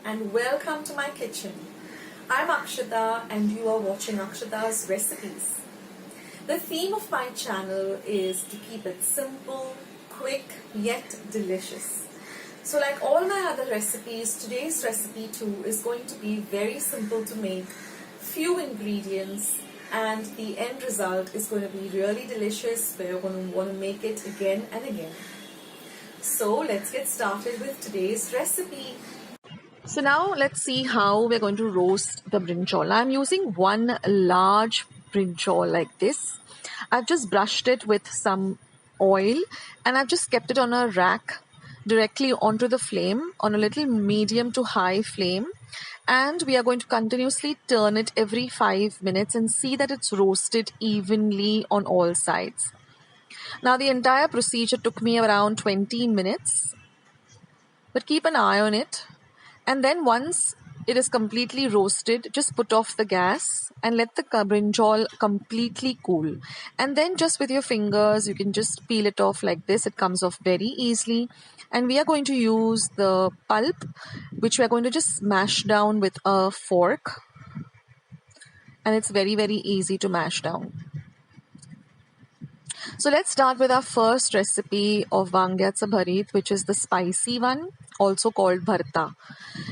and welcome to my kitchen. I'm Akshita and you are watching Akshita's Recipes. The theme of my channel is to keep it simple, quick yet delicious. So like all my other recipes, today's recipe too is going to be very simple to make, few ingredients, and the end result is going to be really delicious where you're going to want to make it again and again. So let's get started with today's recipe. So now let's see how we're going to roast the brinjal. I'm using one large brinjal like this. I've just brushed it with some oil and I've just kept it on a rack directly onto the flame on a little medium to high flame, and we are going to continuously turn it every 5 minutes and see that it's roasted evenly on all sides. Now the entire procedure took me around 20 minutes, but keep an eye on it. And then once it is completely roasted, just put off the gas and let the brinjal completely cool. And then just with your fingers, you can just peel it off like this. It comes off very easily. And we are going to use the pulp, which we are going to just mash down with a fork. And it's very, very easy to mash down. So let's start with our first recipe of Vangyache Bharit, which is the spicy one, also called bharta.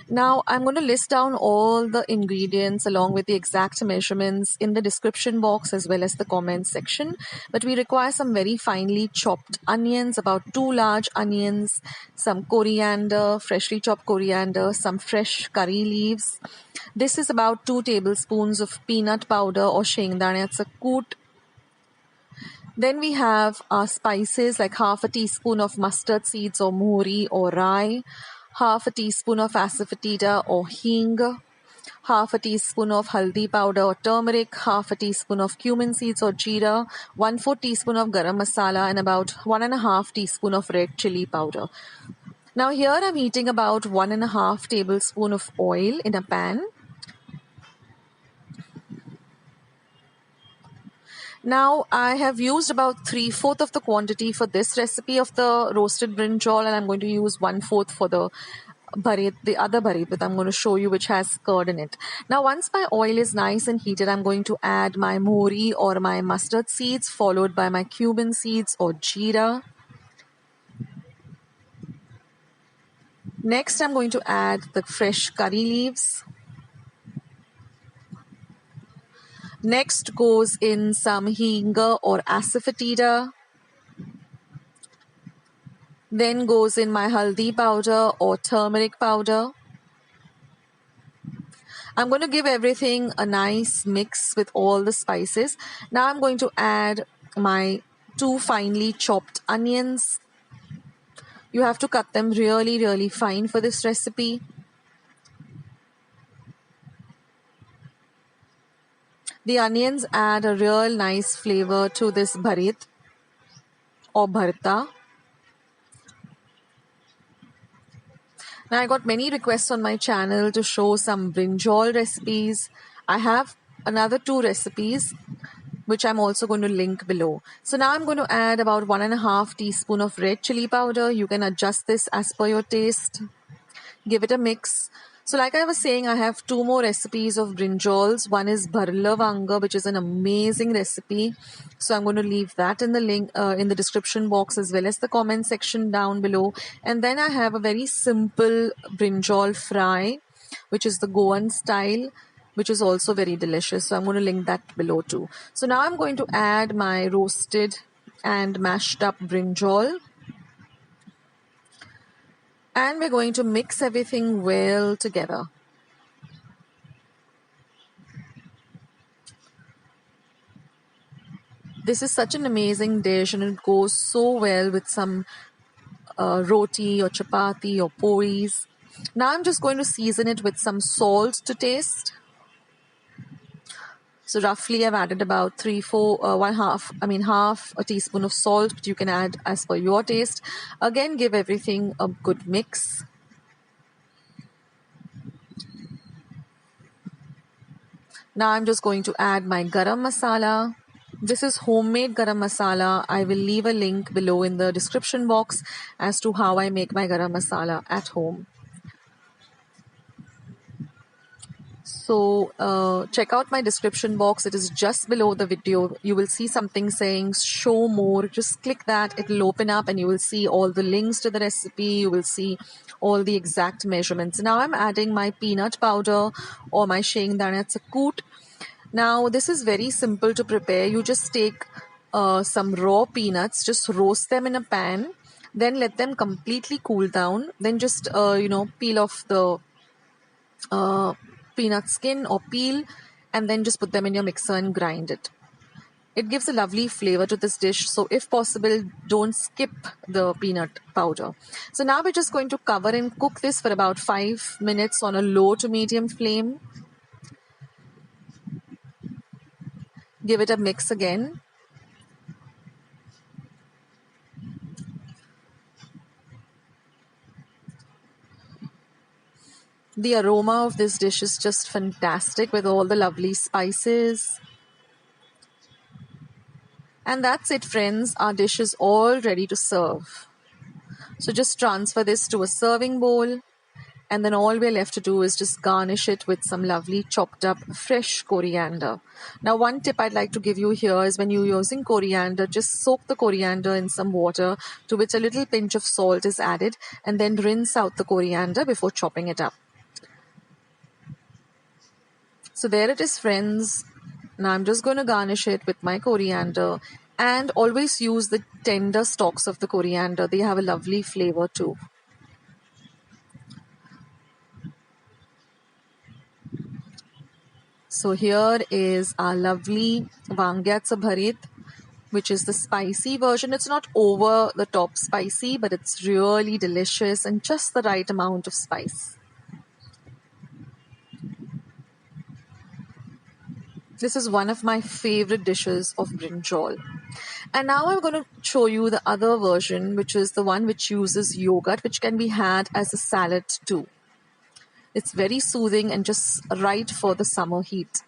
Now I'm going to list down all the ingredients along with the exact measurements in the description box as well as the comment section. But we require some very finely chopped onions, about 2 large onions, some coriander, freshly chopped coriander, some fresh curry leaves. This is about 2 tablespoons of peanut powder or shengdanyatsa koot. Then we have our spices like half a teaspoon of mustard seeds or mohri or rye, half a teaspoon of asafoetida or hing, half a teaspoon of haldi powder or turmeric, half a teaspoon of cumin seeds or jeera, 1/4 teaspoon of garam masala, and about 1.5 teaspoon of red chili powder. Now here I'm heating about 1.5 tablespoon of oil in a pan. Now I have used about 3/4 of the quantity for this recipe of the roasted brinjal, and I'm going to use 1/4 for the bharit, the other bharit that I'm going to show you, which has curd in it. Now once my oil is nice and heated, I'm going to add my mohri or my mustard seeds, followed by my cumin seeds or jeera. Next I'm going to add the fresh curry leaves. Next goes in some hing or asafoetida. Then goes in my haldi powder or turmeric powder. I'm going to give everything a nice mix with all the spices. Now I'm going to add my 2 finely chopped onions. You have to cut them really, really fine for this recipe. The onions add a real nice flavor to this bharit or bharta. Now I got many requests on my channel to show some brinjal recipes. I have another 2 recipes which I'm also going to link below. So now I'm going to add about 1.5 teaspoon of red chili powder. You can adjust this as per your taste. Give it a mix. So like I was saying, I have 2 more recipes of brinjals. One is Bharta Vangyache, which is an amazing recipe. So I'm going to leave that in the link in the description box as well as the comment section down below. And then I have a very simple brinjal fry, which is the Goan style, which is also very delicious. So I'm going to link that below too. So now I'm going to add my roasted and mashed up brinjal. And we're going to mix everything well together. This is such an amazing dish and it goes so well with some roti or chapati or puris. Now I'm just going to season it with some salt to taste. So roughly I've added about half a teaspoon of salt, but you can add as per your taste. Again, give everything a good mix. Now I'm just going to add my garam masala. This is homemade garam masala. I will leave a link below in the description box as to how I make my garam masala at home. So check out my description box. It is just below the video. You will see something saying show more. Just click that. It will open up and you will see all the links to the recipe. You will see all the exact measurements. Now I'm adding my peanut powder or my shengdana's koot. Now this is very simple to prepare. You just take some raw peanuts, just roast them in a pan, then let them completely cool down. Then just peel off the uh, peanut skin or peel, and then just put them in your mixer and grind it. It gives a lovely flavor to this dish, so if possible, don't skip the peanut powder. So now we're just going to cover and cook this for about 5 minutes on a low to medium flame. Give it a mix again. The aroma of this dish is just fantastic with all the lovely spices. And that's it, friends. Our dish is all ready to serve. So just transfer this to a serving bowl. And then all we're left to do is just garnish it with some lovely chopped up fresh coriander. Now, one tip I'd like to give you here is when you're using coriander, just soak the coriander in some water to which a little pinch of salt is added, and then rinse out the coriander before chopping it up. So there it is, friends. Now I'm just going to garnish it with my coriander, and always use the tender stalks of the coriander. They have a lovely flavor too. So here is our lovely Vangyache Bharit, which is the spicy version. It's not over the top spicy, but it's really delicious and just the right amount of spice. This is one of my favorite dishes of Brinjal. And now I'm going to show you the other version, which is the one which uses yogurt, which can be had as a salad too. It's very soothing and just right for the summer heat.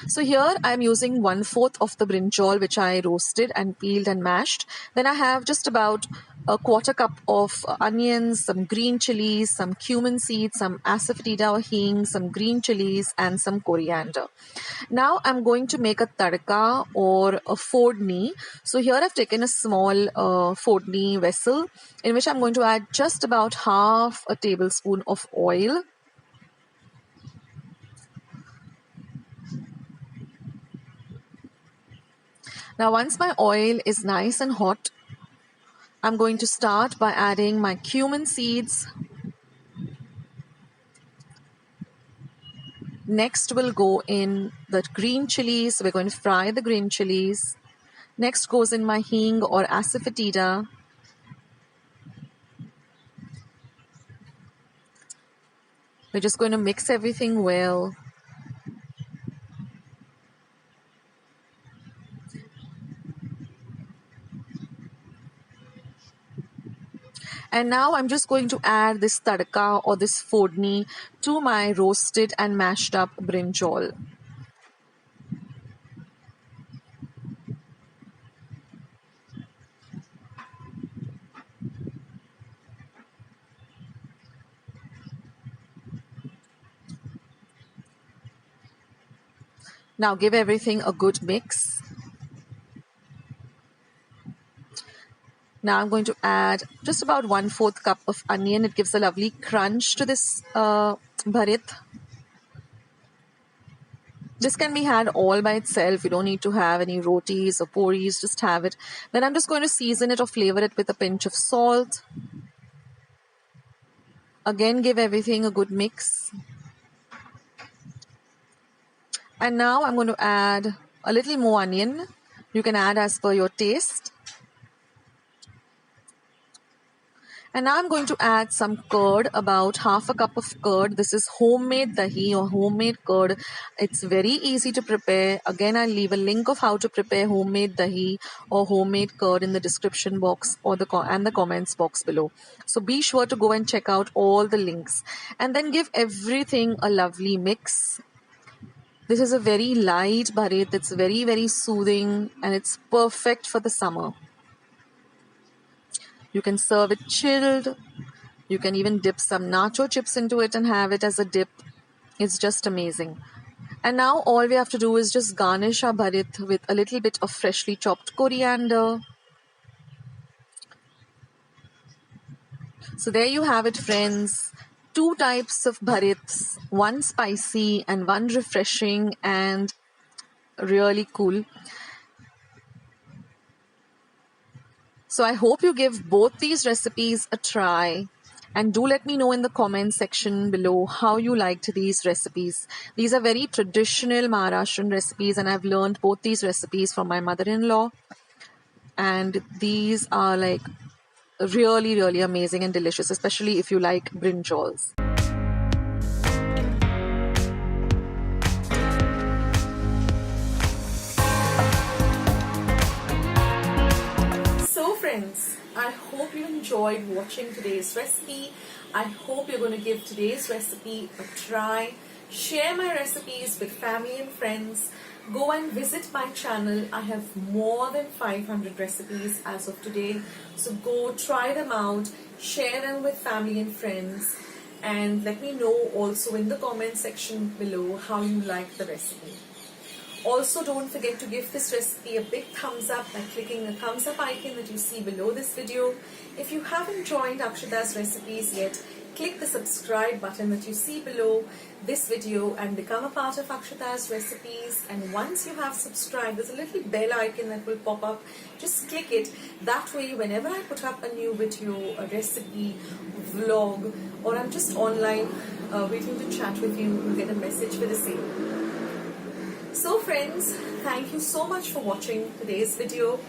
So here I'm using 1/4 of the brinjal, which I roasted and peeled and mashed. Then I have just about a 1/4 cup of onions, some green chilies, some cumin seeds, some asafoetida or hing, some green chilies, and some coriander. Now I'm going to make a tadka or a fodni. So here I've taken a small fodni vessel in which I'm going to add just about half a tablespoon of oil. Now once my oil is nice and hot, I'm going to start by adding my cumin seeds. Next will go in the green chilies. We're going to fry the green chilies. Next goes in my hing or asafoetida. We're just going to mix everything well. And now I'm just going to add this tadka or this fodni to my roasted and mashed up brinjal. Now give everything a good mix. Now I'm going to add just about 1/4 cup of onion. It gives a lovely crunch to this bharit. This can be had all by itself. You don't need to have any rotis or puris. Just have it. Then I'm just going to season it or flavor it with a pinch of salt. Again, give everything a good mix. And now I'm going to add a little more onion. You can add as per your taste. And now I'm going to add some curd, about half a cup of curd. This is homemade dahi or homemade curd. It's very easy to prepare. Again, I'll leave a link of how to prepare homemade dahi or homemade curd in the description box or the comments box below. So be sure to go and check out all the links. And then give everything a lovely mix. This is a very light bharit. It's very, very soothing and it's perfect for the summer. You can serve it chilled. You can even dip some nacho chips into it and have it as a dip. It's just amazing. And now all we have to do is just garnish our bharit with a little bit of freshly chopped coriander. So there you have it, friends. Two types of bharits, one spicy and one refreshing and really cool. So I hope you give both these recipes a try. And do let me know in the comment section below how you liked these recipes. These are very traditional Maharashtrian recipes, and I've learned both these recipes from my mother-in-law. And these are like really, really amazing and delicious, especially if you like brinjals. So friends, I hope you enjoyed watching today's recipe. I hope you're going to give today's recipe a try. Share my recipes with family and friends. Go and visit my channel. I have more than 500 recipes as of today. So go try them out, share them with family and friends, and let me know also in the comment section below how you like the recipe. Also, don't forget to give this recipe a big thumbs up by clicking the thumbs up icon that you see below this video. If you haven't joined Akshata's recipes yet, click the subscribe button that you see below this video and become a part of Akshata's recipes. And once you have subscribed, there's a little bell icon that will pop up. Just click it. That way, whenever I put up a new video, a recipe, vlog, or I'm just online waiting to chat with you, you'll get a message for the same. So friends, thank you so much for watching today's video,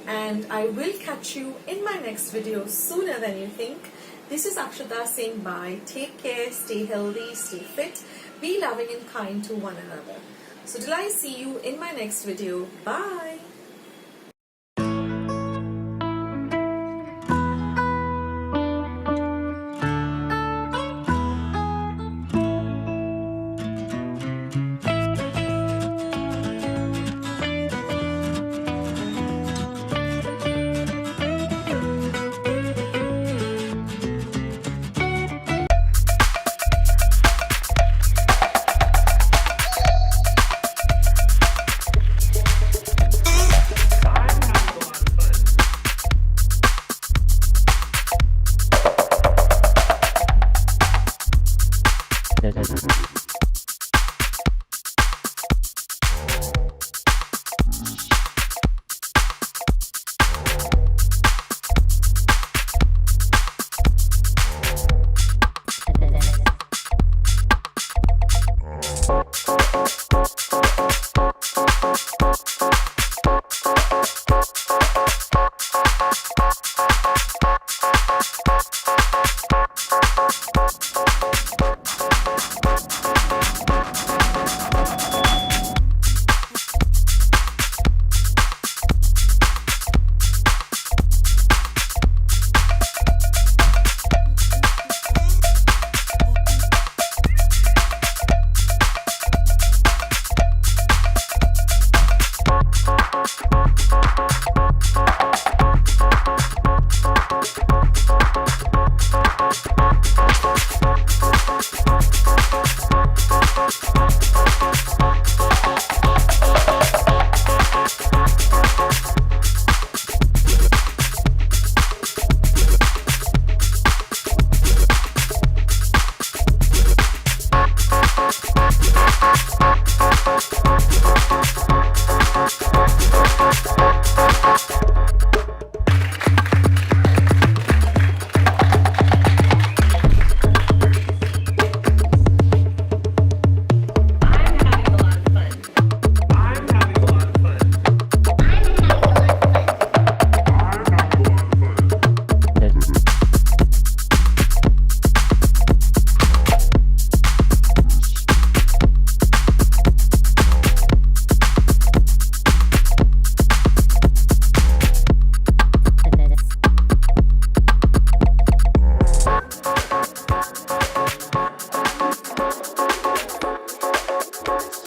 and I will catch you in my next video sooner than you think. This is Akshata saying bye. Take care, stay healthy, stay fit, be loving and kind to one another. So till I see you in my next video, bye.